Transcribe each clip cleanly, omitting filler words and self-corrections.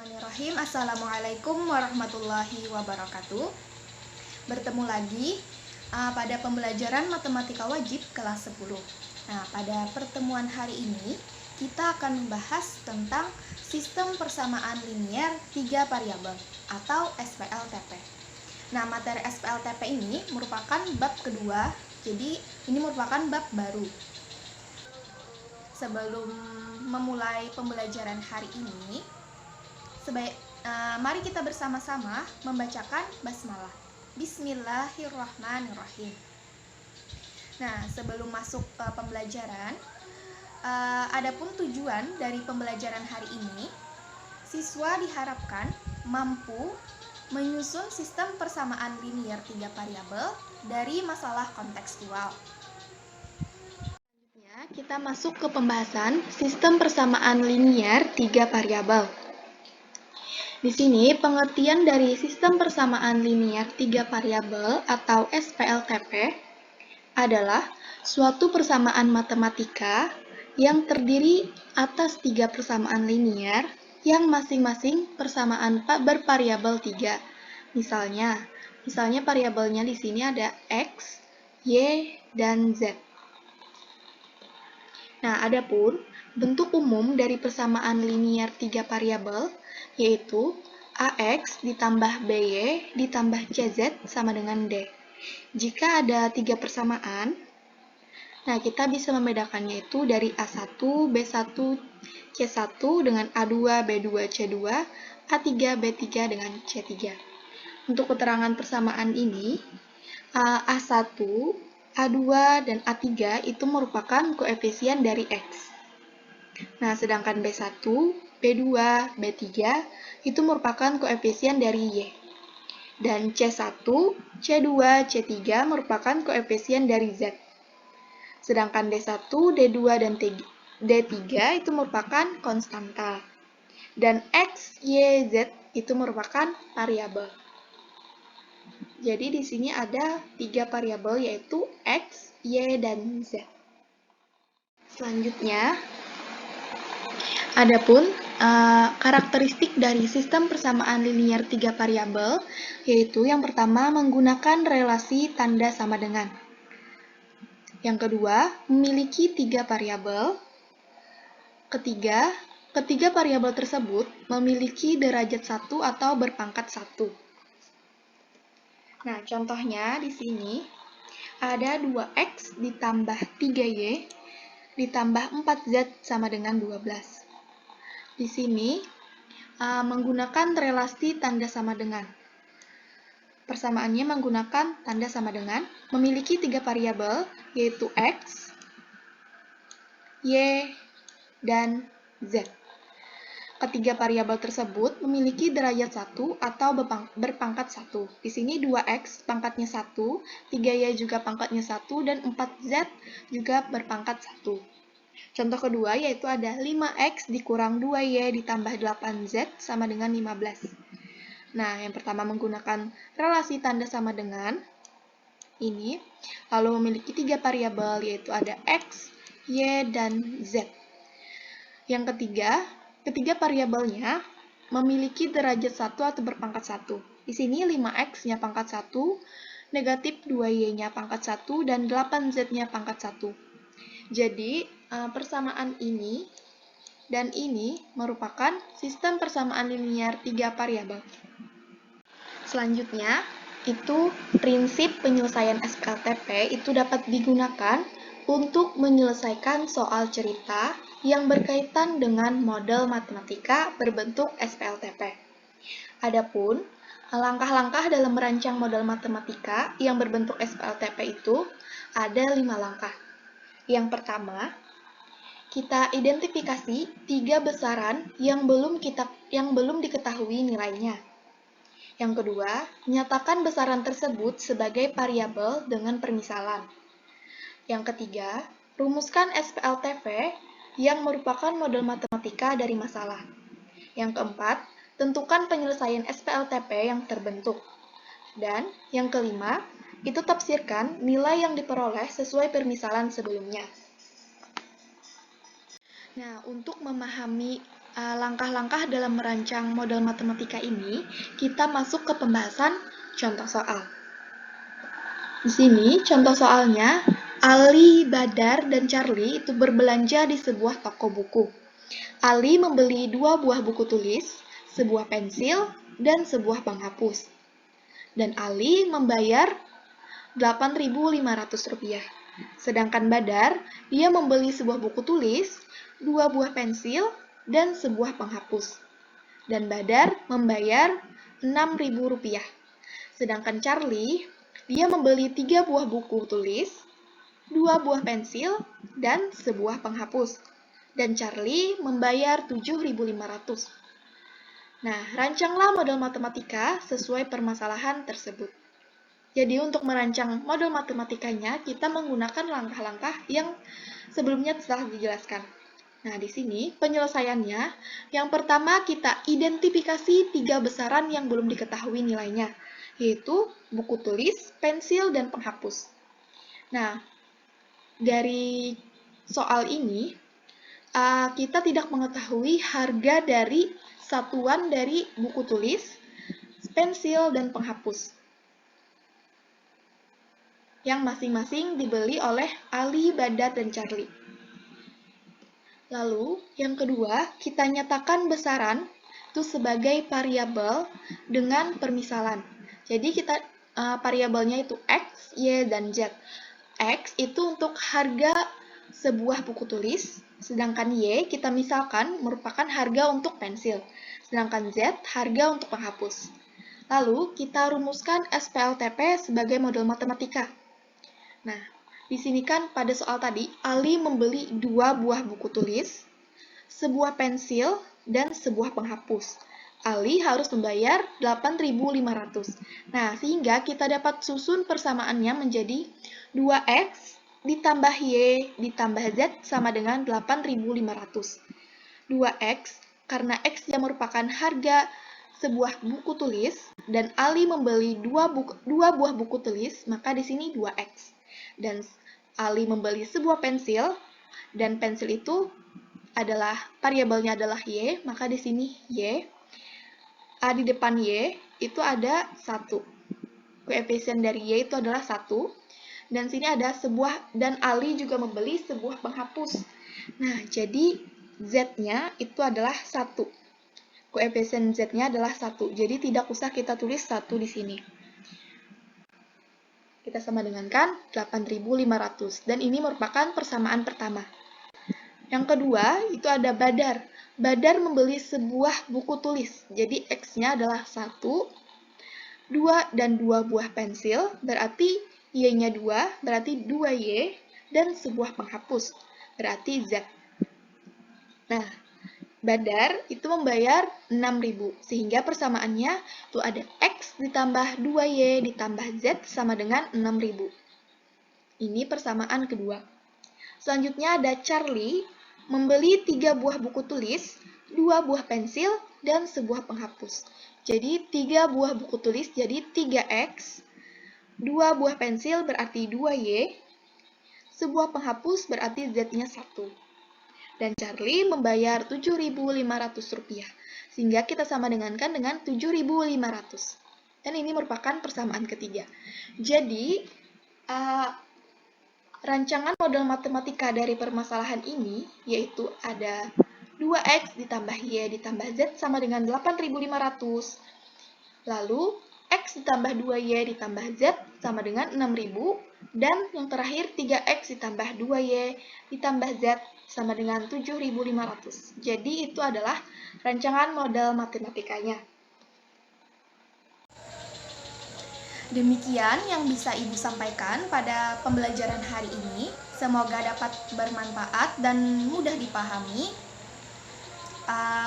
Bismillahirrahmanirrahim. Assalamualaikum warahmatullahi wabarakatuh. Bertemu lagi pada pembelajaran matematika wajib kelas 10. Nah, pada pertemuan hari ini kita akan membahas tentang sistem persamaan linier 3 variabel atau SPLTP. Nah, materi SPLTP ini merupakan bab kedua, jadi ini merupakan bab baru. Sebelum memulai pembelajaran hari ini, mari kita bersama-sama membacakan basmalah. Bismillahirrahmanirrahim. Nah, sebelum masuk pembelajaran, adapun tujuan dari pembelajaran hari ini, siswa diharapkan mampu menyusun sistem persamaan linier 3 variabel dari masalah kontekstual. Selanjutnya, kita masuk ke pembahasan sistem persamaan linier 3 variabel. Di sini, pengertian dari sistem persamaan linier 3 variabel atau SPLTP adalah suatu persamaan matematika yang terdiri atas 3 persamaan linier yang masing-masing persamaan bervariabel 3. Misalnya variabelnya di sini ada X, Y, dan Z. Nah, adapun bentuk umum dari persamaan linier 3 variabel yaitu AX ditambah BY ditambah CZ sama dengan D. Jika ada 3 persamaan, nah kita bisa membedakannya itu dari A1, B1, C1 dengan A2, B2, C2, A3, B3 dengan C3. Untuk keterangan persamaan ini, A1, A2, dan A3 itu merupakan koefisien dari X. Nah, sedangkan B1, B2, B3 itu merupakan koefisien dari Y. Dan C1, C2, C3 merupakan koefisien dari Z. Sedangkan D1, D2, dan D3 itu merupakan konstanta. Dan X, Y, Z itu merupakan variabel. Jadi di sini ada 3 variabel yaitu X, Y, dan Z. Selanjutnya, adapun karakteristik dari sistem persamaan linier 3 variabel yaitu yang pertama menggunakan relasi tanda sama dengan. Yang kedua, memiliki 3 variabel. Ketiga variabel tersebut memiliki derajat 1 atau berpangkat 1. Nah, contohnya di sini ada 2X ditambah 3Y ditambah 4Z sama dengan 12. Di sini menggunakan relasi tanda sama dengan. Persamaannya menggunakan tanda sama dengan, memiliki 3 variabel yaitu X, Y, dan Z. Ketiga variabel tersebut memiliki derajat 1 atau berpangkat 1. Di sini 2X pangkatnya 1, 3Y juga pangkatnya 1, dan 4Z juga berpangkat 1. Contoh kedua yaitu ada 5X dikurang 2Y ditambah 8Z sama dengan 15. Nah, yang pertama menggunakan relasi tanda sama dengan ini, lalu memiliki 3 variabel yaitu ada X, Y, dan Z. Yang ketiga variabelnya memiliki derajat 1 atau berpangkat 1. Di sini 5X-nya pangkat 1, negatif 2Y-nya pangkat 1, dan 8Z-nya pangkat 1. Jadi, persamaan ini dan ini merupakan sistem persamaan linier 3 variabel. Selanjutnya, itu prinsip penyelesaian SPLTP itu dapat digunakan untuk menyelesaikan soal cerita yang berkaitan dengan model matematika berbentuk SPLTP. Adapun, langkah-langkah dalam merancang model matematika yang berbentuk SPLTP itu ada 5 langkah. Yang pertama, kita identifikasi 3 besaran yang belum diketahui nilainya. Yang kedua, nyatakan besaran tersebut sebagai variabel dengan permisalan. Yang ketiga, rumuskan SPLTP yang merupakan model matematika dari masalah. Yang keempat, tentukan penyelesaian SPLTP yang terbentuk. Dan yang kelima, itu tafsirkan nilai yang diperoleh sesuai permisalan sebelumnya. Nah, untuk memahami langkah-langkah dalam merancang model matematika ini, kita masuk ke pembahasan contoh soal. Di sini contoh soalnya, Ali, Badar, dan Charlie itu berbelanja di sebuah toko buku. Ali membeli 2 buah buku tulis, sebuah pensil, dan sebuah penghapus. Dan Ali membayar Rp8.500. Sedangkan Badar, dia membeli sebuah buku tulis, 2 buah pensil, dan sebuah penghapus. Dan Badar membayar Rp6.000. Sedangkan Charlie, dia membeli 3 buah buku tulis, 2 buah pensil, dan sebuah penghapus. Dan Charlie membayar Rp7.500. Nah, rancanglah model matematika sesuai permasalahan tersebut. Jadi untuk merancang model matematikanya, kita menggunakan langkah-langkah yang sebelumnya telah dijelaskan. Nah, di sini penyelesaiannya, yang pertama kita identifikasi 3 besaran yang belum diketahui nilainya, yaitu buku tulis, pensil, dan penghapus. Nah, dari soal ini, kita tidak mengetahui harga dari satuan dari buku tulis, pensil, dan penghapus yang masing-masing dibeli oleh Ali, Badar, dan Charlie. Lalu, yang kedua, kita nyatakan besaran itu sebagai variabel dengan permisalan. Jadi kita variabelnya itu X, Y, dan Z. X itu untuk harga sebuah buku tulis, sedangkan Y kita misalkan merupakan harga untuk pensil, sedangkan Z harga untuk penghapus. Lalu, kita rumuskan SPLTP sebagai model matematika. Nah, di sini kan pada soal tadi, Ali membeli 2 buah buku tulis, sebuah pensil, dan sebuah penghapus. Ali harus membayar Rp8.500. Nah, sehingga kita dapat susun persamaannya menjadi 2X ditambah Y ditambah Z sama dengan 8.500. 2X, karena X yang merupakan harga sebuah buku tulis, dan Ali membeli 2 buah buku tulis, maka di sini 2X. Dan Ali membeli sebuah pensil, dan pensil itu adalah variabelnya adalah Y, maka di sini Y. Di depan Y itu ada 1. Koefisien dari Y itu adalah 1. Dan sini ada dan Ali juga membeli sebuah penghapus. Nah, jadi Z-nya itu adalah 1. Koefisien Z-nya adalah 1. Jadi tidak usah kita tulis 1 di sini. Kita sama dengan kan 8.500. Dan ini merupakan persamaan pertama. Yang kedua, itu ada Badar. Badar membeli sebuah buku tulis. Jadi X-nya adalah 1, 2 dan 2 buah pensil, berarti Y-nya 2, berarti 2Y, dan sebuah penghapus, berarti Z. Nah, Badar itu membayar 6.000, sehingga persamaannya itu ada X ditambah 2Y ditambah Z sama dengan 6.000. Ini persamaan kedua. Selanjutnya ada Charlie, membeli 3 buah buku tulis, 2 buah pensil, dan sebuah penghapus. Jadi 3 buah buku tulis jadi 3X, 2 buah pensil berarti 2Y, sebuah penghapus berarti Z-nya 1. Dan Charlie membayar Rp7.500, sehingga kita sama dengankan dengan 7.500. Dan ini merupakan persamaan ketiga. Jadi, rancangan model matematika dari permasalahan ini, yaitu ada 2X ditambah Y ditambah Z sama dengan 8.500. Lalu, X ditambah 2Y ditambah Z sama dengan 6.000. Dan yang terakhir, 3X ditambah 2Y ditambah Z sama dengan 7.500. Jadi, itu adalah rancangan model matematikanya. Demikian yang bisa Ibu sampaikan pada pembelajaran hari ini. Semoga dapat bermanfaat dan mudah dipahami.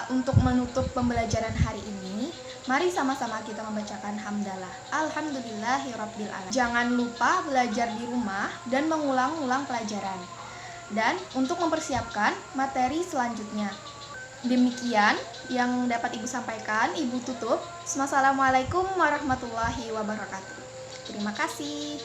Untuk menutup pembelajaran hari ini, mari sama-sama kita membacakan hamdalah. Alhamdulillahirabbil alamin. Jangan lupa belajar di rumah dan mengulang-ulang pelajaran. Dan untuk mempersiapkan materi selanjutnya. Demikian yang dapat Ibu sampaikan. Ibu tutup. Wassalamualaikum warahmatullahi wabarakatuh. Terima kasih.